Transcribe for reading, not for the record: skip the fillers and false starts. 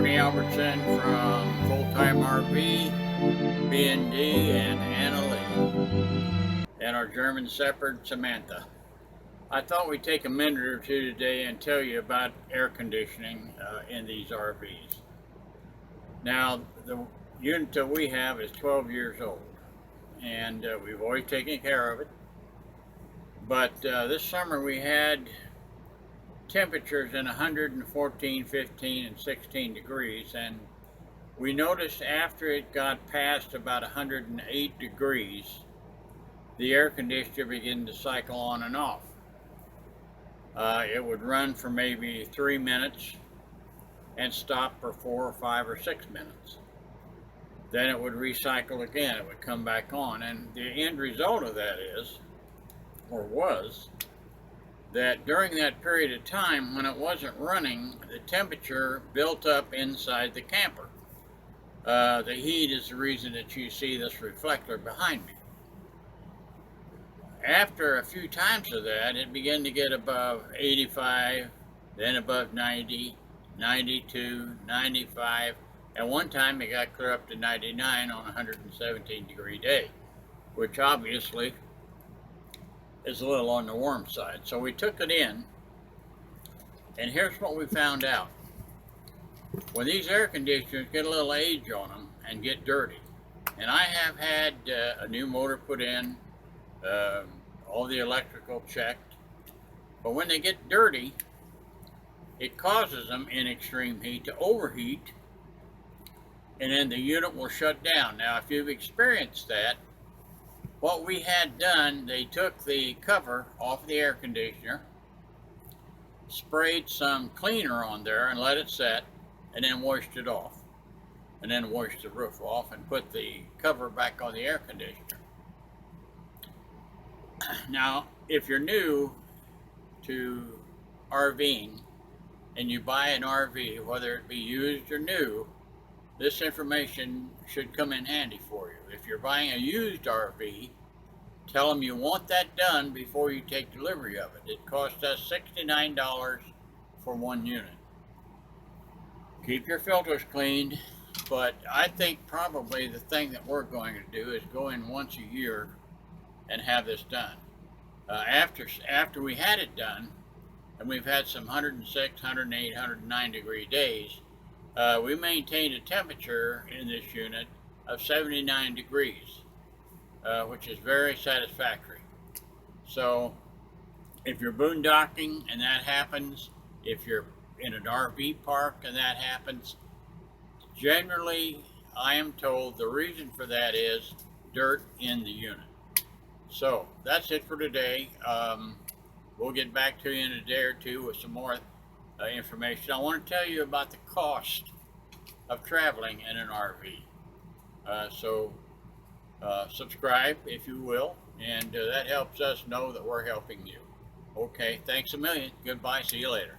Bernie Albertson from Full-Time RV, B&D, and Anna Lee, and our German Shepherd, Samantha. I thought we'd take a minute or two today and tell you about air conditioning in these RVs. Now, the unit that we have is 12 years old, and we've always taken care of it. But this summer we had temperatures in 114, 15, and 16 degrees, and we noticed after it got past about 108 degrees, the air conditioner began to cycle on and off. It would run for maybe 3 minutes and stop for 4 or 5 or 6 minutes. Then it would recycle again. It would come back on, and the end result of that is, or was, that during that period of time when it wasn't running, the temperature built up inside the camper. The heat is the reason that you see this reflector behind me. After a few times of that, it began to get above 85, then above 90, 92, 95, and one time it got clear up to 99 on a 117 degree day, which obviously is a little on the warm side. So we took it in, and here's what we found out. When these air conditioners get a little age on them and get dirty, and I have had a new motor put in, all the electrical checked, but when they get dirty, it causes them in extreme heat to overheat, and then the unit will shut down. Now, if you've experienced that, what we had done, they took the cover off the air conditioner, sprayed some cleaner on there and let it set, and then washed it off, and then washed the roof off and put the cover back on the air conditioner. Now, if you're new to RVing and you buy an RV, whether it be used or new, this information should come in handy for you. If you're buying a used RV, tell them you want that done before you take delivery of it. It cost us $69 for one unit. Keep your filters cleaned, but I think probably the thing that we're going to do is go in once a year and have this done. After we had it done, and we've had some 106, 108, 109 degree days, we maintained a temperature in this unit of 79 degrees, which is very satisfactory. So if you're boondocking and that happens, if you're in an RV park and that happens, generally I am told the reason for that is dirt in the unit. So that's it for today. We'll get back to you in a day or two with some more information. I want to tell you about the cost of traveling in an RV. So subscribe if you will, and that helps us know that we're helping you. Okay, thanks a million. Goodbye. See you later.